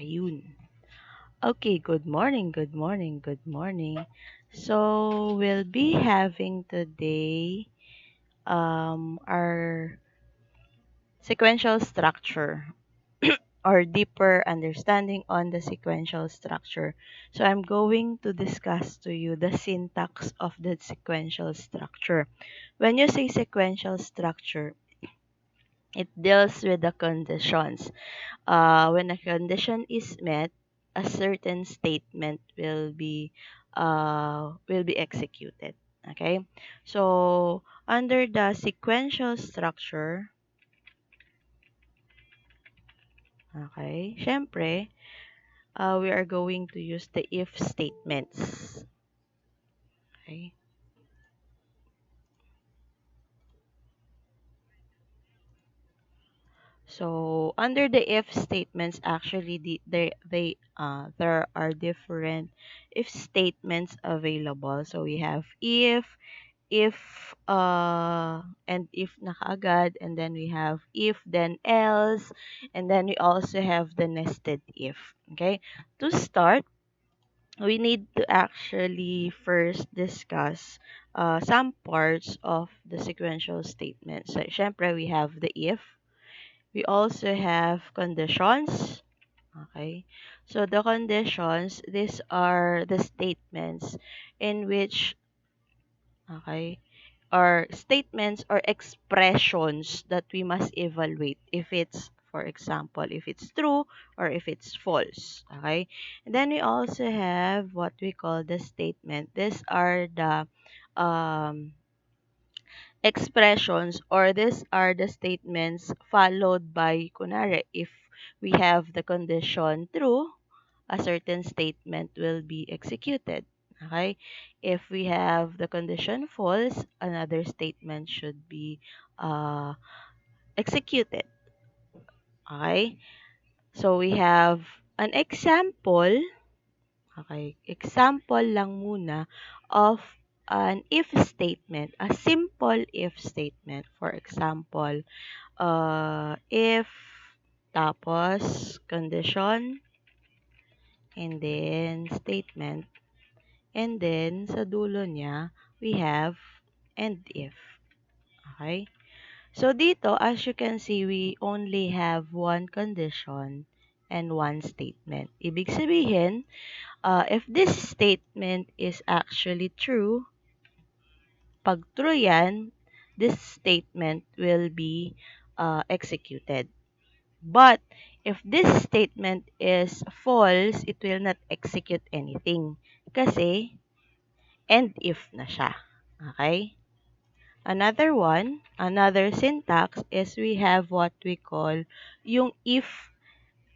Ayun. Okay, good morning, good morning, good morning. So, we'll be having today our sequential structure or deeper understanding on the sequential structure. So, I'm going to discuss to you the syntax of the sequential structure. When you say sequential structure, it deals with the conditions. When a condition is met, a certain statement will be executed. Okay, so under the sequential structure, okay, syempre, we are going to use the if statements. Okay, so under the if statements, actually, there are different if statements available. So we have if and if na kaagad, and then we have if then else, and then we also have the nested if. Okay, to start, we need to actually first discuss some parts of the sequential statement. So syempre we have the if, we also have conditions. Okay, so the conditions, these are the statements in which, okay, or statements or expressions that we must evaluate if it's, for example, if it's true or if it's false. Okay, and then we also have what we call the statement. These are the um, expressions, or these are the statements followed by kunare. If we have the condition true, a certain statement will be executed. Okay? If we have the condition false, another statement should be uh, executed. Okay? So we have an example. Okay? Example lang muna of an if statement, a simple if statement. For example, if tapos condition and then statement. And then, sa dulo niya, we have and if. Okay? So, dito, as you can see, we only have one condition and one statement. Ibig sabihin, if this statement is actually true, pag true yan, this statement will be executed. But, if this statement is false, it will not execute anything. Kasi, and if na siya. Okay? Another syntax is we have what we call yung if,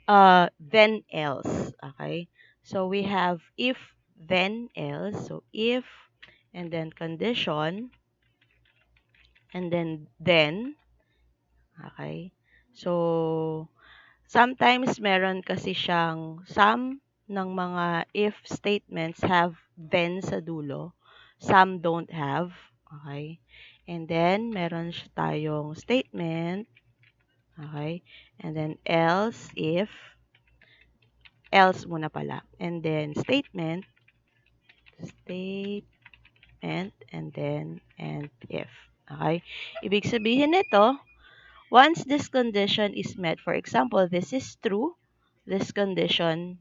then else. Okay? So we have if, then else. So if, and then condition, and then. Okay? So, sometimes meron kasi siyang some ng mga if statements have then sa dulo. Some don't have. Okay? And then, meron tayong statement. Okay? And then, else muna pala. And then, and then, and if. Okay? Ibig sabihin nito, once this condition is met, for example, this is true, this condition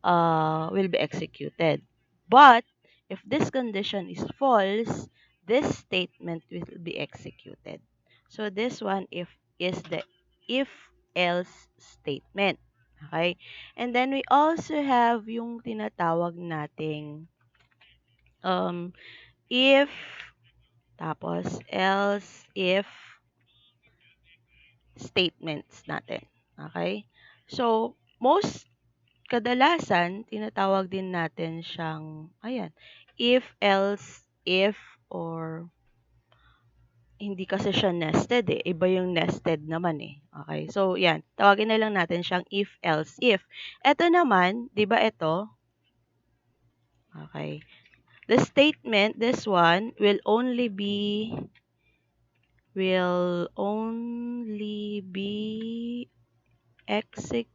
will be executed. But if this condition is false, this statement will be executed. So this one if is the if else statement. Okay? And then we also have yung tinatawag nating if tapos else if statements natin. Okay? So most kadalasan, tinatawag din natin siyang, ayan, if, else, if, or hindi kasi siya nested eh. Iba yung nested naman eh. Okay? So, yan. Tawagin na lang natin siyang if, else, if. Ito naman, di ba ito? Okay. The statement, this one, will only be exec,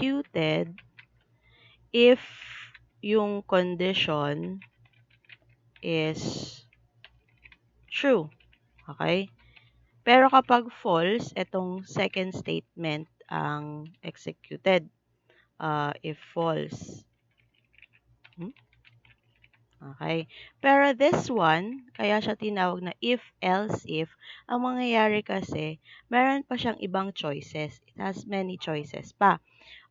executed if yung condition is true. Okay? Pero kapag false, itong second statement ang executed. If false. Okay? Pero this one, kaya siya tinawag na if, else, if, ang mangyayari kasi, meron pa siyang ibang choices. It has many choices pa.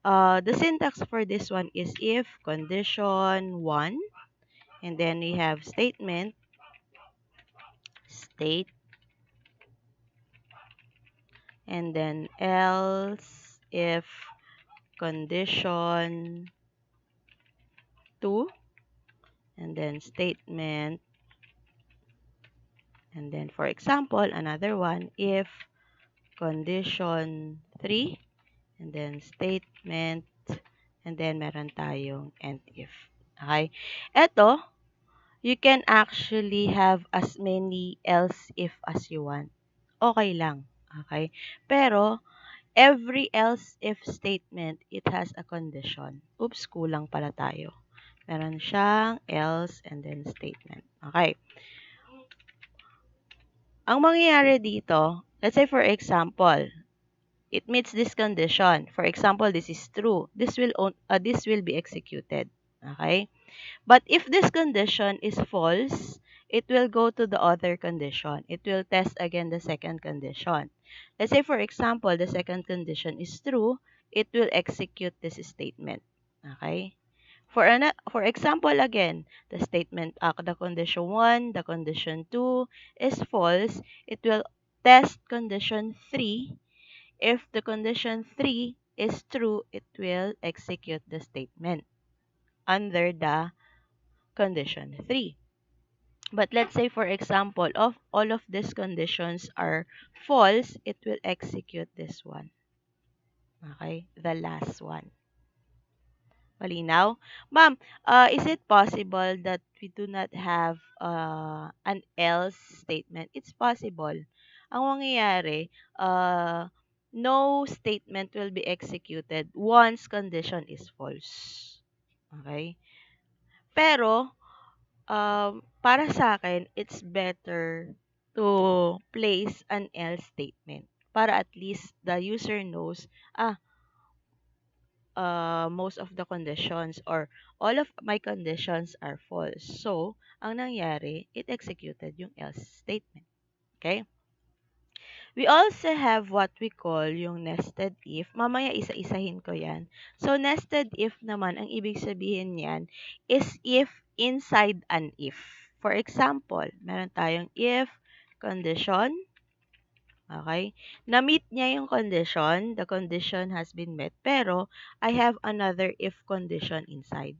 The syntax for this one is if, condition, 1, and then we have statement, state, and then else, if, condition, 2, and then statement, and then for example, another one, if, condition, 3, and then statement, and then meron tayong and if. Okay? Ito, you can actually have as many else if as you want. Okay lang. Okay? Pero, every else if statement, it has a condition. Oops, kulang pala tayo. Meron siyang else and then statement. Okay. Ang mangyayari dito, let's say for example, it meets this condition. For example, this is true. This will be executed. Okay? But if this condition is false, it will go to the other condition. It will test again the second condition. Let's say, for example, the second condition is true, it will execute this statement. Okay? For example, again, the statement, the condition 1, the condition 2 is false, it will test condition 3. If the condition 3 is true, it will execute the statement under the condition 3. But let's say, for example, of all of these conditions are false, it will execute this one. Okay? The last one. Malinaw? Ma'am, is it possible that we do not have an else statement? It's possible. Ang mangyayari, no statement will be executed once condition is false. Okay? Pero, para sa akin, it's better to place an else statement para at least the user knows, most of the conditions or all of my conditions are false. So, ang nangyari, it executed yung else statement. Okay? We also have what we call yung nested if. Mamaya isa-isahin ko yan. So, nested if naman, ang ibig sabihin niyan is if inside an if. For example, meron tayong if condition. Okay? Na-meet niya yung condition. The condition has been met. Pero, I have another if condition inside.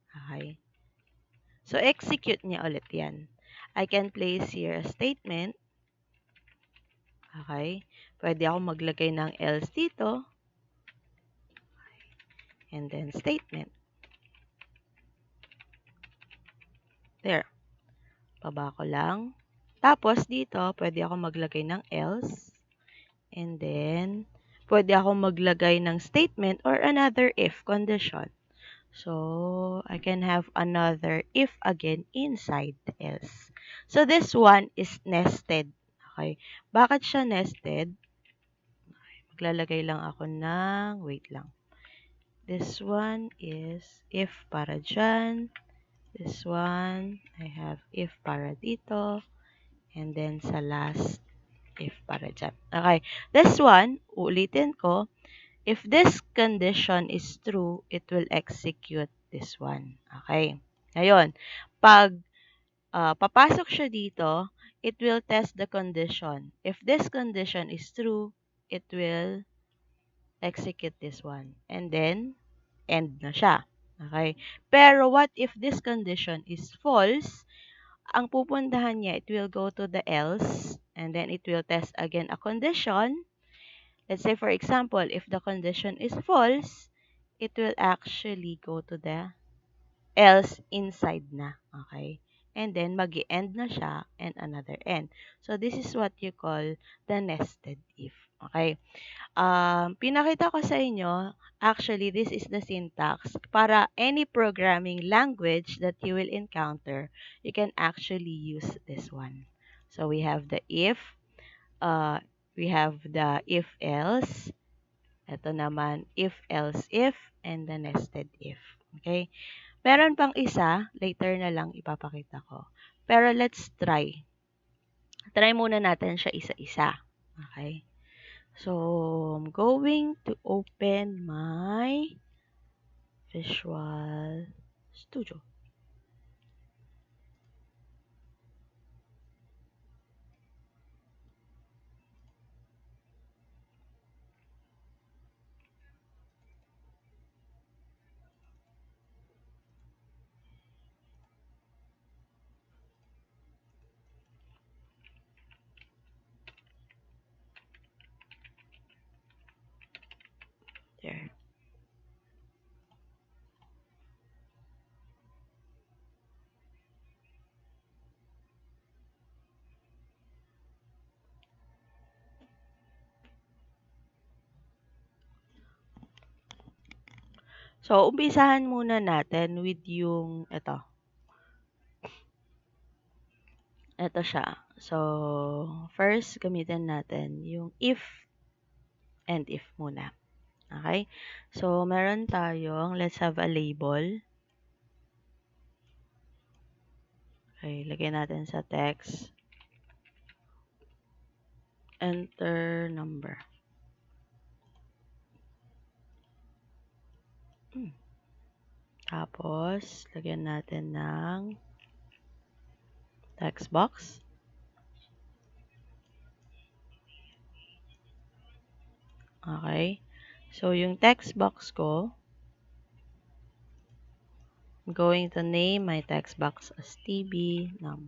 Okay? So, execute niya ulit yan. I can place here a statement. Okay? Pwede ako maglagay ng else dito. And then, statement. There. Baba ko lang. Tapos, dito, pwede ako maglagay ng else. And then, pwede ako maglagay ng statement or another if condition. So, I can have another if again inside the else. So, this one is nested. Okay. Bakit siya nested? Maglalagay lang ako ng, wait lang. This one is if para dyan. This one, I have if para dito. And then sa last, if para dyan. Okay. This one, ulitin ko. If this condition is true, it will execute this one. Okay. Ngayon, pag papasok siya dito, it will test the condition. If this condition is true, it will execute this one. And then, end na siya. Okay? Pero what if this condition is false? Ang pupuntahan niya, it will go to the else, and then it will test again a condition. Let's say, for example, if the condition is false, it will actually go to the else inside na. Okay? and then mag-end na siya and another end. So, this is what you call the nested if. Okay? Pinakita ko sa inyo, actually, this is the syntax. Para any programming language that you will encounter, you can actually use this one. So, we have the if, uh, we have the if-else, ito naman, if-else if, and the nested if. Okay? Meron pang isa, later na lang ipapakita ko. Pero let's try. Try muna natin siya isa-isa. Okay? So, I'm going to open my Visual Studio. There. So, umpisahan muna natin with yung ito. Ito siya. So, first, gamitin natin yung if and if muna. Okay? So, meron tayong, let's have a label. Okay, lagay natin sa text. Enter number. Tapos, lagyan natin ng text box. Okay. So, yung text box ko, I'm going to name my text box as TB num.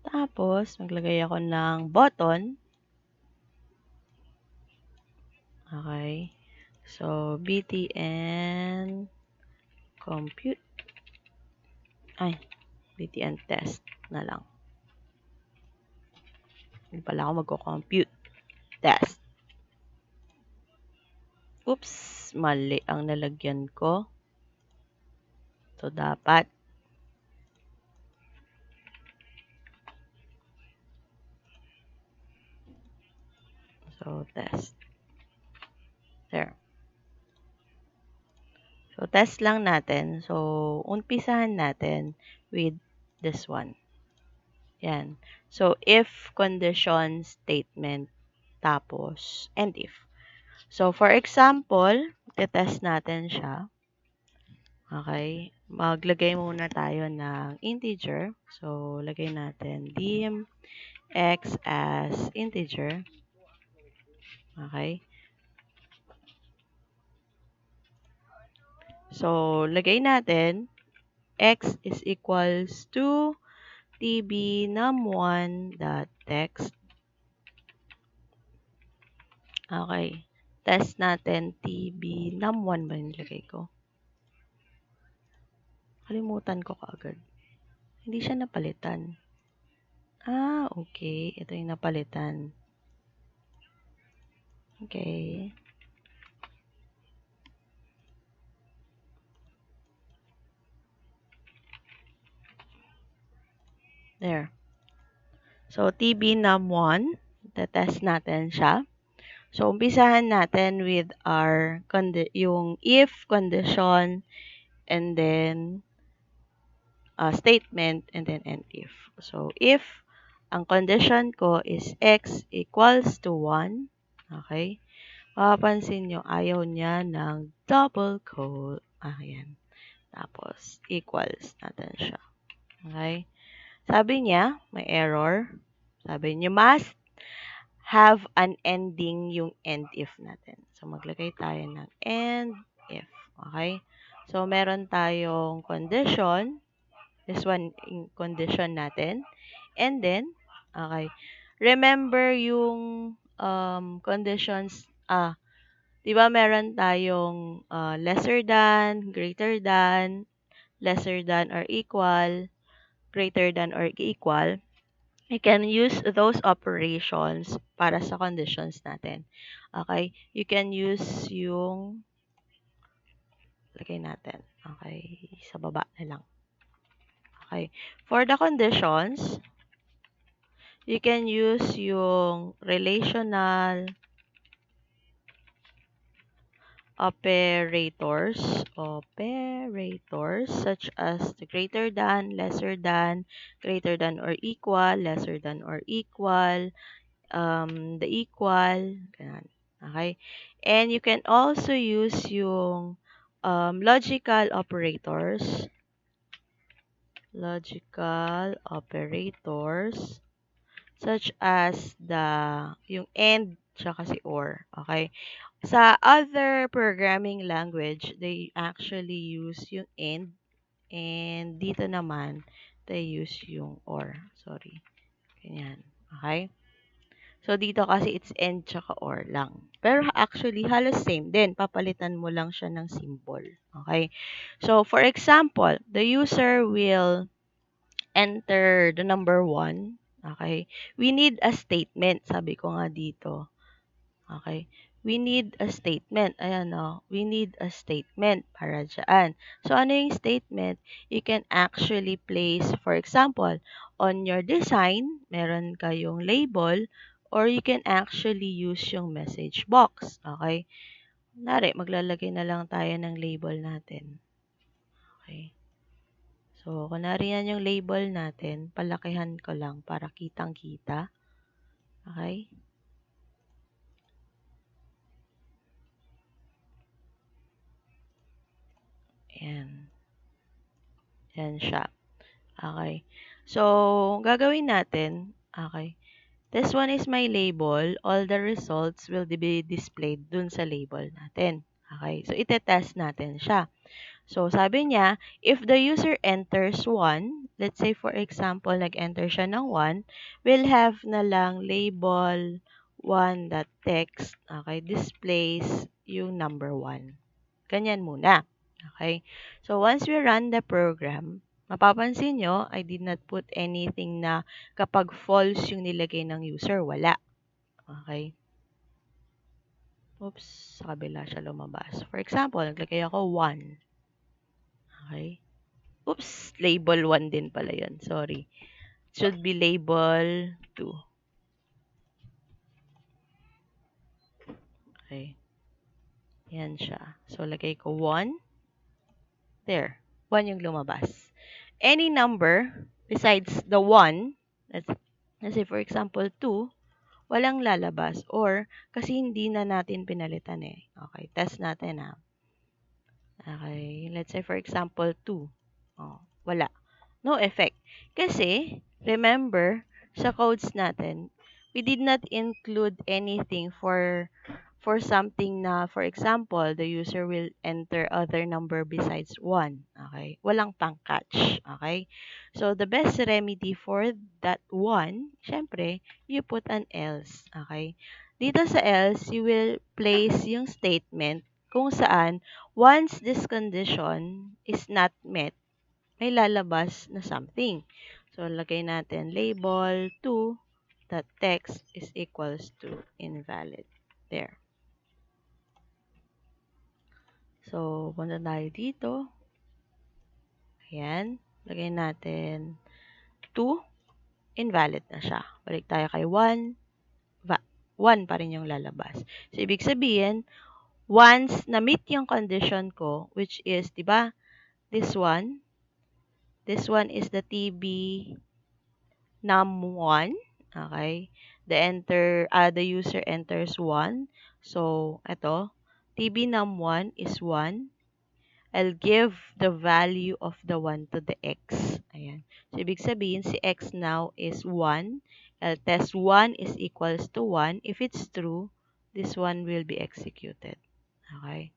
Tapos, maglagay ako ng button. Okay. So, btn compute. Ay, btn test na lang. Hindi pala ako magko-compute. Test. Oops, mali ang nalagyan ko. So, dapat test. There. So, test lang natin. So, umpisahan natin with this one. Yan. So, if condition statement, tapos, and if. So, for example, test natin siya. Okay. Maglagay muna tayo ng integer. So, lagay natin dim x as integer. Okay. So, lagay natin x is equals to tb num1 dot text. Okay. Test natin tb num1 ba yung nilagay ko? Kalimutan ko kaagad. Hindi siya napalitan. Okay. Ito yung napalitan. Okay. There. So, TB num1, test natin siya. So, umpisahan natin with our yung if condition and then statement and then end if. So, if ang condition ko is x equals to 1, okay, mapapansin nyo, ayaw niya ng double quote. Ayan. Tapos, equals natin siya. Okay? Sabi niya, may error. Sabi niya, must have an ending yung end if natin. So, maglagay tayo ng end if. Okay? So, meron tayong condition. This one, yung condition natin. And then, okay. Remember yung conditions, 'Di ba meron tayong lesser than, greater than, lesser than or equal, greater than or equal. You can use those operations para sa conditions natin. Okay? You can use yung lagay natin. Okay, sa baba na lang. Okay. For the conditions, you can use yung relational operators such as the greater than, lesser than, greater than or equal, lesser than or equal, the equal, ganun. Okay? And you can also use yung logical operators such as yung and tsaka si or. Okay? Sa other programming language, they actually use yung and dito naman, they use yung or. Sorry. Ganyan. Okay? So, dito kasi it's and tsaka or lang. Pero actually, halos same din. Papalitan mo lang siya ng symbol. Okay? So, for example, the user will enter the number 1. Okay? We need a statement. Sabi ko nga dito. Okay? We need a statement. Ayan o. We need a statement para dyan. So, ano yung statement? You can actually place, for example, on your design, meron kayong label, or you can actually use yung message box. Okay? Kunwari, maglalagay na lang tayo ng label natin. Okay? So, kunwari yan yung label natin, palakihan ko lang para kitang-kita. Okay? Ayan. Yan siya. Okay. So, gagawin natin, okay, this one is my label. All the results will be displayed dun sa label natin. Okay. So, itetest natin siya. So, sabi niya, if the user enters 1, let's say for example, nag-enter siya ng 1, we'll have na lang label 1.text, okay, displays yung number 1. Ganyan muna. Okay? So, once we run the program, mapapansin nyo, I did not put anything na kapag false yung nilagay ng user, wala. Okay? Oops, sa kabila siya lumabas. For example, naglagay ako 1. Okay? Oops, label 1 din pala yun. Sorry. It should be label 2. Okay. Yan siya. So, lagay ko 1. There. 1 yung lumabas. Any number besides the 1, let's say for example 2, walang lalabas or kasi hindi na natin pinalitan eh. Okay, test natin ha. Okay, let's say for example 2. Oh, wala. No effect. Kasi, remember, sa codes natin, we did not include anything for something na, for example, the user will enter other number besides 1. Okay? Walang pang-catch. Okay? So, the best remedy for that 1, syempre, you put an else. Okay? Dito sa else, you will place yung statement kung saan, once this condition is not met, may lalabas na something. So, lagay natin label 2.text is equals to invalid. There. So, punta tayo dito. Ayan. Lagay natin 2. Invalid na siya. Balik tayo kay 1. 1 pa rin yung lalabas. So, ibig sabihin, once na-meet yung condition ko, which is, di ba, this one is the TB num1. Okay? The user enters 1. So, ito, TB num1 is 1. I'll give the value of the 1 to the x. Ayan. So, ibig sabihin, si x now is 1. I'll test 1 is equals to 1. If it's true, this one will be executed. Okay?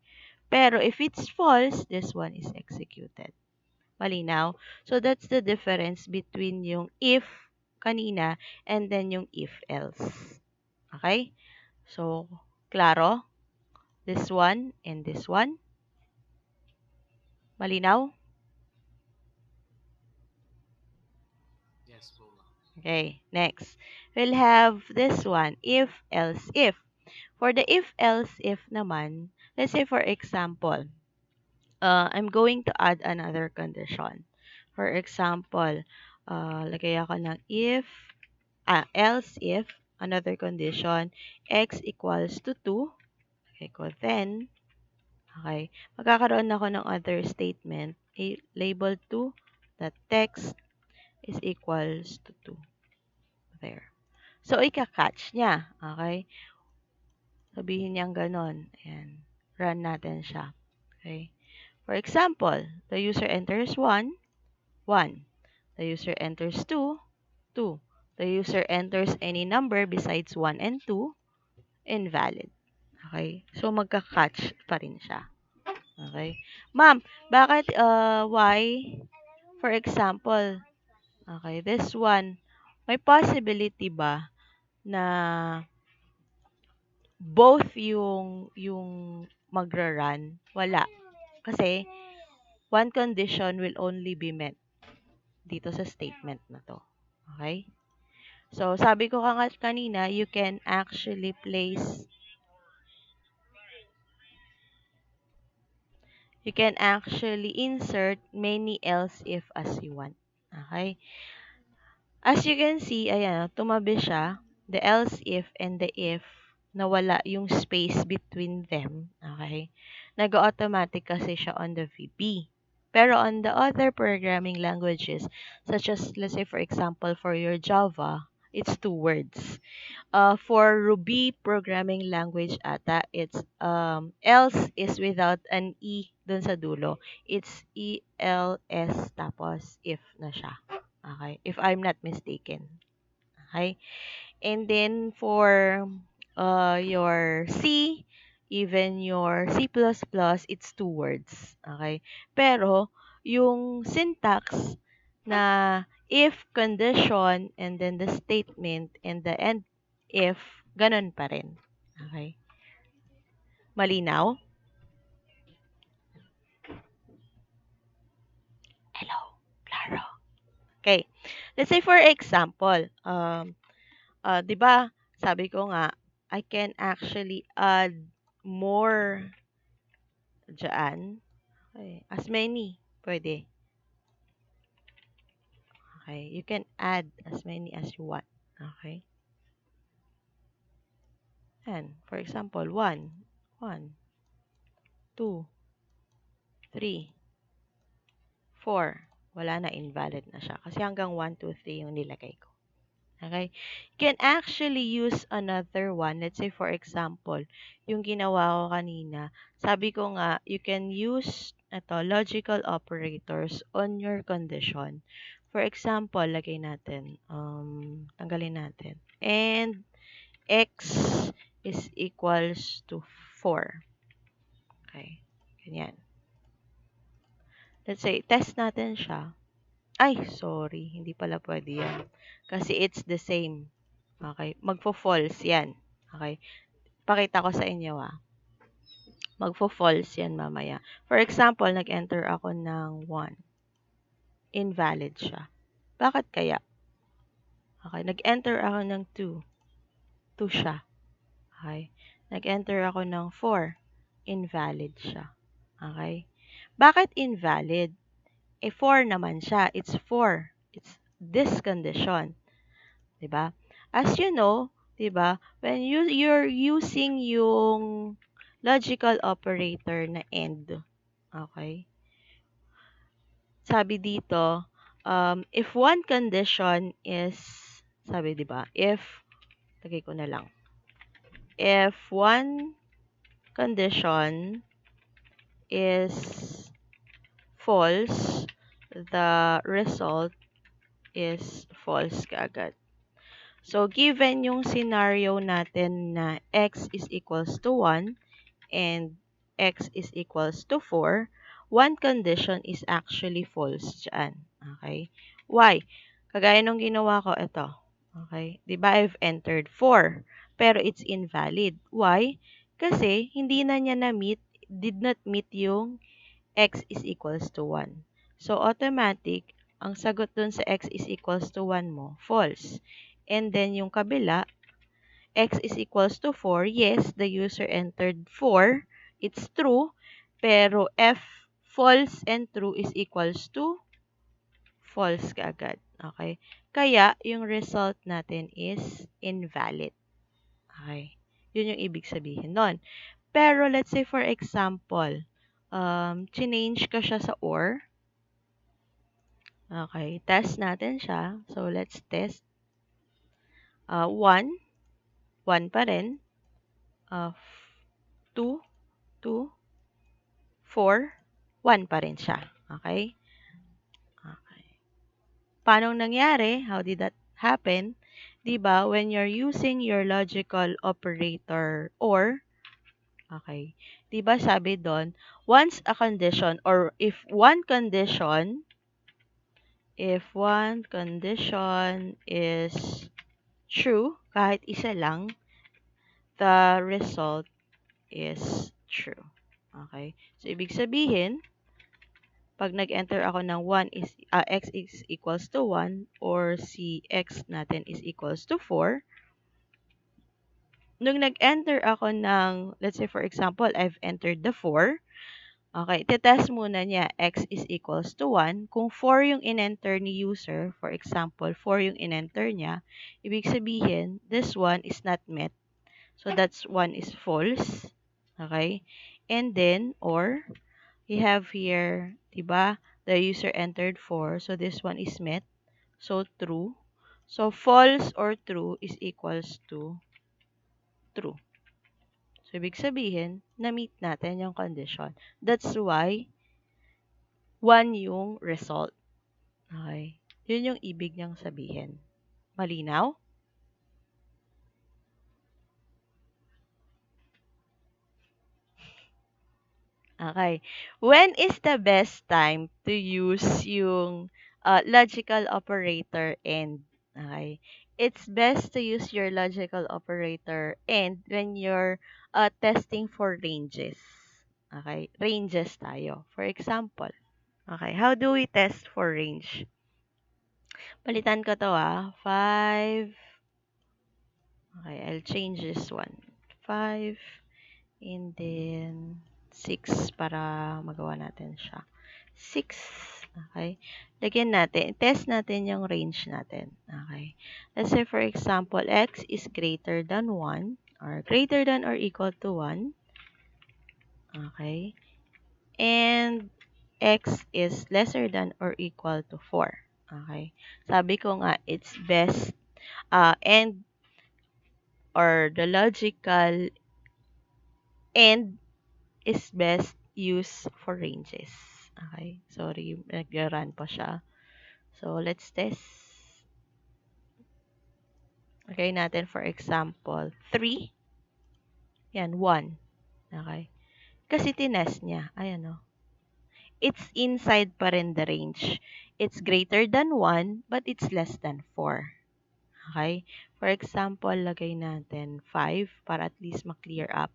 Pero if it's false, this one is executed. Malinaw? So, that's the difference between yung if kanina and then yung if else. Okay? So, klaro? This one and this one. Malinaw? Yes po, ma'am. Okay, next. We'll have this one, if, else, if. For the if, else, if naman, let's say for example, I'm going to add another condition. For example, lagay ako ng else if, another condition, x equals to 2. Okay, ko then, okay, magkakaroon ako ng other statement, label to that text is equals to 2. There. So, ika-catch niya. Okay? Sabihin niyang ganon. Ayan. Run natin siya. Okay? For example, the user enters 1, 1. The user enters 2, 2. The user enters any number besides 1 and 2, invalid. Okay? So, magka-catch pa rin siya. Okay? Ma'am, bakit, why? For example, okay, this one, may possibility ba na both yung magra-run? Wala. Kasi, one condition will only be met dito sa statement na to. Okay? So, sabi ko nga kanina, you can actually insert many else if as you want. Okay? As you can see, ayan, tumabi siya, the else if and the if, nawala yung space between them. Okay? Nag-automatic kasi siya on the VB. Pero on the other programming languages, such as, let's say, for example, for your Java, it's two words. For Ruby programming language ata, it's else is without an E dun sa dulo. It's ELS tapos if na siya. Okay? If I'm not mistaken. Okay? And then for your C, even your C++, it's two words. Okay? Pero yung syntax na if condition and then the statement and the end if, ganun pa rin. Okay? Malinaw? Hello, klaro. Okay. Let's say for example, 'di ba, sabi ko nga, I can actually add more dyan. Okay. As many, pwede. Okay. You can add as many as you want. Okay. And for example, 1, 1, 2, 3, 4. Wala na, invalid na siya. Kasi hanggang 1, 2, 3 yung nilagay ko. Okay? You can actually use another one. Let's say, for example, yung ginawa ko kanina, sabi ko nga, you can use logical operators on your condition. For example, lagay natin, tanggalin natin. And x is equals to 4. Okay? Ganyan. Let's say, test natin siya. Ay, sorry. Hindi pala pwede yan. Kasi it's the same. Okay? Magfo-false yan. Okay? Pakita ko sa inyo Magfo-false yan mamaya. For example, nag-enter ako ng 1. Invalid siya. Bakit kaya? Okay? Nag-enter ako ng 2. 2 siya. Okay? Nag-enter ako ng 4. Invalid siya. Okay? Bakit invalid? 4 naman siya. It's 4. It's this condition. 'Di ba? As you know, 'di ba, when you're using yung logical operator na and, okay? Sabi dito, if one condition is, sabi 'di ba, if, lagay ko na lang, if one condition is false, the result is false kaagad. So, given yung scenario natin na x is equals to 1 and x is equals to 4, one condition is actually false dyan. Okay? Why? Kagaya nung ginawa ko, ito. Okay? Diba I've entered 4, pero it's invalid. Why? Kasi, hindi na niya na-meet, did not meet yung x is equals to 1. So, automatic, ang sagot dun sa x is equals to 1 mo, false. And then, yung kabila, x is equals to 4, yes, the user entered 4, it's true, pero f false and true is equals to false kaagad. Okay? Kaya, yung result natin is invalid. Okay? Yun yung ibig sabihin nun. Pero, let's say for example, change ka siya sa or. Okay, test natin siya. So, let's test. 1, 1 pa rin. 2, 2, 4, 1 pa rin siya. Okay? Okay. Paano nangyari? How did that happen? 'Di ba? When you're using your logical operator or, okay. 'Di ba sabi doon, once a condition or if one condition is true, kahit isa lang, the result is true. Okay? So, ibig sabihin, pag nag-enter ako ng x is equals to 1 or si x natin is equals to 4, nung nag-enter ako ng, let's say for example, I've entered the 4, okay, titest muna niya x is equals to 1. Kung 4 yung in-enter ni user, for example, 4 yung in-enter niya, ibig sabihin, this one is not met. So, that's one is false. Okay? And then, or, we have here, diba, the user entered 4. So, this one is met. So, true. So, false or true is equals to true. So, ibig sabihin, na-meet natin yung condition. That's why, 1 yung result. Okay? Yun yung ibig niyang sabihin. Malinaw? Okay. When is the best time to use yung logical operator and? Okay. It's best to use your logical operator and when you're testing for ranges. Okay. Ranges tayo. For example. Okay. How do we test for range? Palitan ko to 5. Okay. I'll change this one. 5. And then 6 para magawa natin siya. 6. Okay. Lagyan natin. Test natin yung range natin. Okay. Let's say for example, x is greater than 1 or greater than or equal to 1. Okay. And x is lesser than or equal to 4. Okay. Sabi ko nga, it's best and or the logical and is best used for ranges. Okay. Sorry, nag-run pa siya. So, let's test. Okay natin, for example, 3. Yan, 1. Okay. Kasi tinest niya. Ayan o. It's inside pa rin the range. It's greater than 1, but it's less than 4. Okay. For example, lagay natin 5 para at least ma-clear up.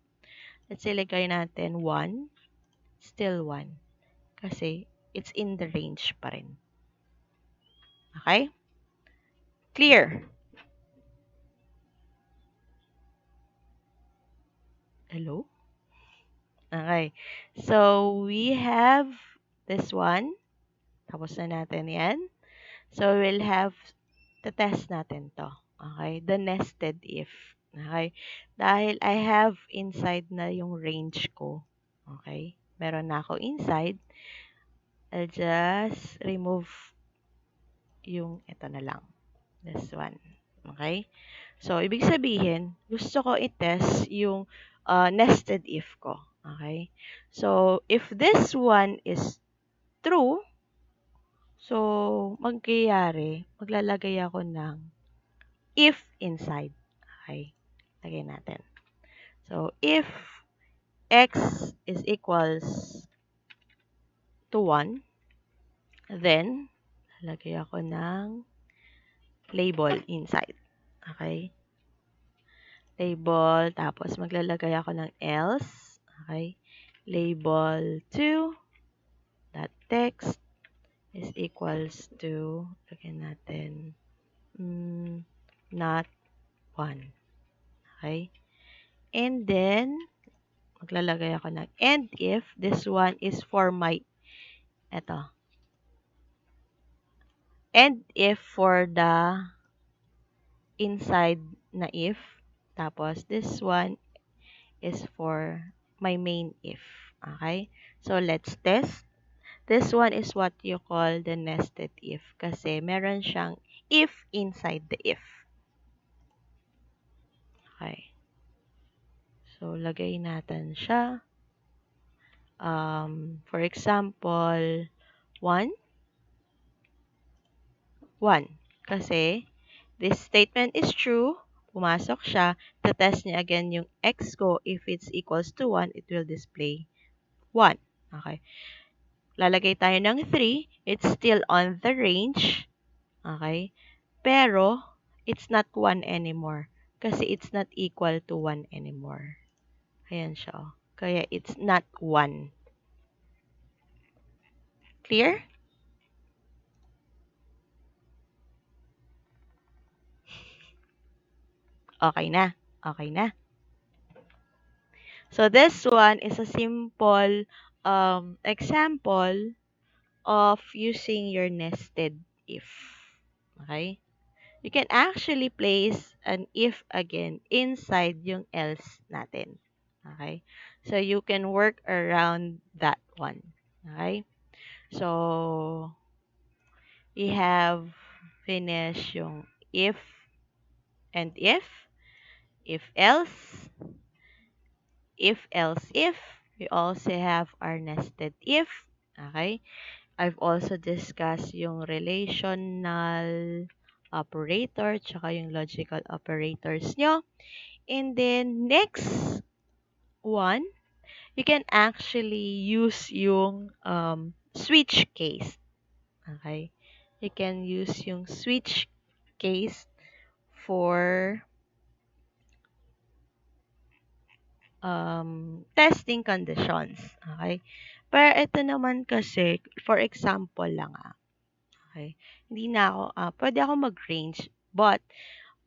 Let's say, lagay natin 1. Still 1. Kasi, it's in the range pa rin. Okay? Clear? Hello? Okay. So, we have this one. Tapos na natin yan. So, we'll have the test natin to. Okay? The nested if. Okay? Dahil I have inside na yung range ko. Okay? Meron na ako inside. I'll just remove yung ito na lang. This one. Okay? So, ibig sabihin, gusto ko i-test yung nested if ko. Okay? So, if this one is true, so, maglalagay ako ng if inside. Okay? Lagay natin. So, if x is equals to 1, then, lagay ako ng label inside. Okay? label, tapos maglalagay ako ng else. Okay? Label 2 dot text is equals to, lagyan natin, not 1. Okay? And then, maglalagay ako ng and if this one is for my, eto, and if for the inside na if, tapos this one is for my main if. Okay? So, let's test. This one is what you call the nested if kasi meron siyang if inside the if. Okay. So, lagay natin siya. For example, 1, 1. Kasi, this statement is true. Pumasok siya. To-test niya again yung x ko. If it's equals to 1, it will display 1. Okay. Lalagay tayo ng 3. It's still on the range. Okay. Pero, it's not 1 anymore. Kasi it's not equal to 1 anymore. Ayan siya. Kaya, it's not 1. Clear? Okay na. Okay na. So, this one is a simple example of using your nested if. Okay? You can actually place an if again inside yung else natin. Okay? So, you can work around that one. Okay? So, we have finished yung if and if else, if. We also have our nested if. Okay? I've also discussed yung relational operator tsaka yung logical operators nyo. And then, next one, you can actually use yung switch case. Okay? You can use yung switch case for testing conditions. Okay? Pero ito naman kasi, for example lang Okay? Hindi na ako, pwede ako mag-range, but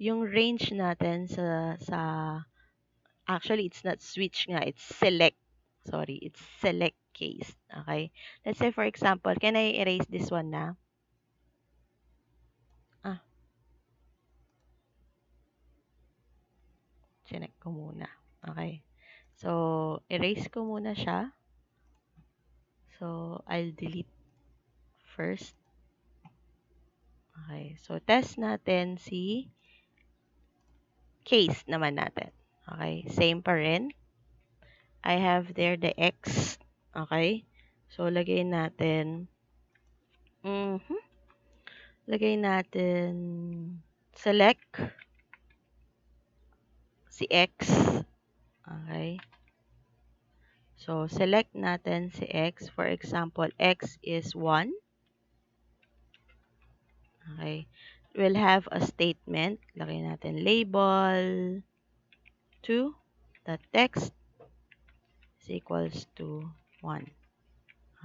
yung range natin sa actually, it's not switch nga, it's select. Sorry, it's select case. Okay? Let's say, for example, can I erase this one na? Ah, chinek ko muna. Okay. So, erase ko muna siya. So, I'll delete first. Okay. So, test natin si case naman natin. Okay. Same pa rin. I have there the X. Okay. So, lagay natin. Lagay natin select si X. Okay. So, select natin si X. For example, X is 1. Okay. We'll have a statement. Lagay natin label 2. The text is equals to 1.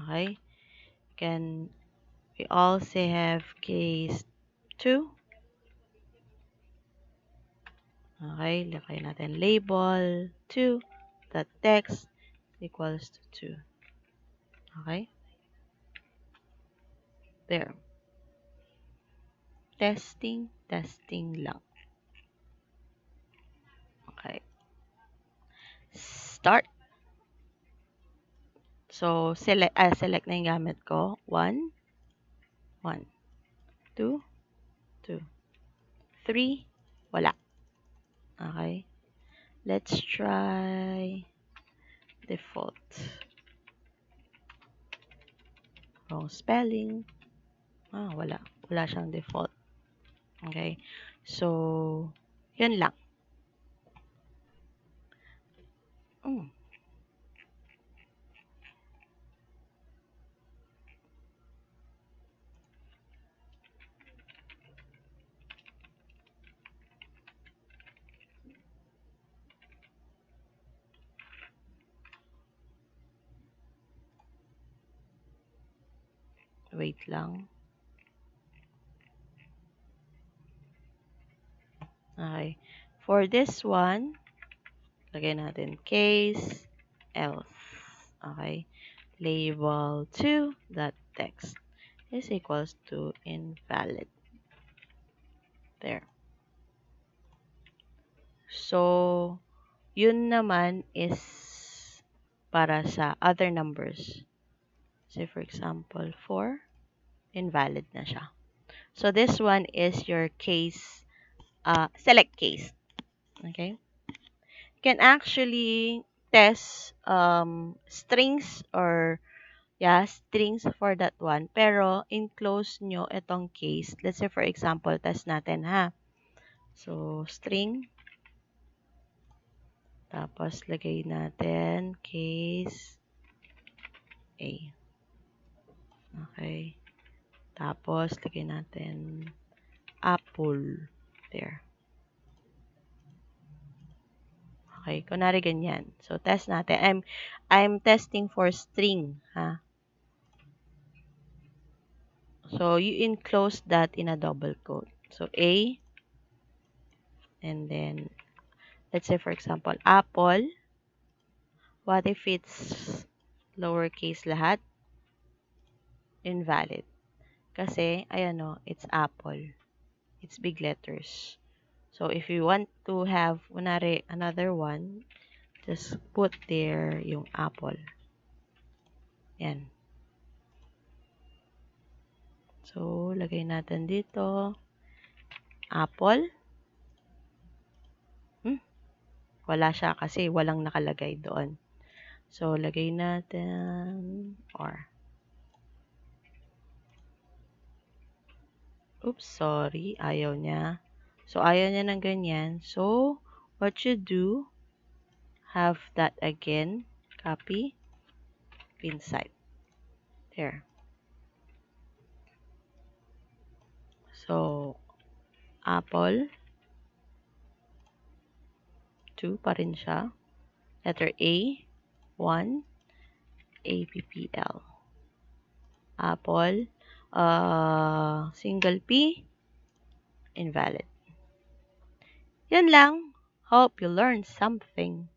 Okay. We also have case 2. Okay. Lagay natin label 2. The text equals to 2. Okay. There. Testing lang. Okay. Start. So, select na yung gamit ko. 1, 1, 2, 2, 3, wala. Okay. Let's try default. Wrong spelling. Wala. Wala siyang default. Okay. So, yun lang. Wait lang. Okay. For this one, lagay natin case else. Okay. Label 2 dot text is equals to invalid. There. So, yun naman is para sa other numbers. Say for example, 4, invalid na siya. So, this one is your case, select case. Okay? You can actually test strings or strings for that one. Pero, enclose nyo itong case. Let's say for example, test natin ha. So, string. Tapos, lagay natin case A. Okay. Tapos, lagay natin apple. There. Okay. Kunwari ganyan. So, test natin. I'm testing for string, ha? So, you enclose that in a double quote. So, A, and then, let's say, for example, apple. What if it's lowercase lahat? Invalid. Kasi, ayan o, it's apple. It's big letters. So, if you want to have, kunwari, another one, just put there yung apple. Yan. So, lagay natin dito, apple. Wala siya kasi walang nakalagay doon. So, lagay natin, or. Oops, sorry. Ayaw niya. So, ayaw niya ng ganyan. So, what you do, have that again. Copy. Inside. There. So, apple. 2 pa rin siya. Letter A. 1. APPL. Apple. Single P. Invalid. Yan lang. Hope you learned something.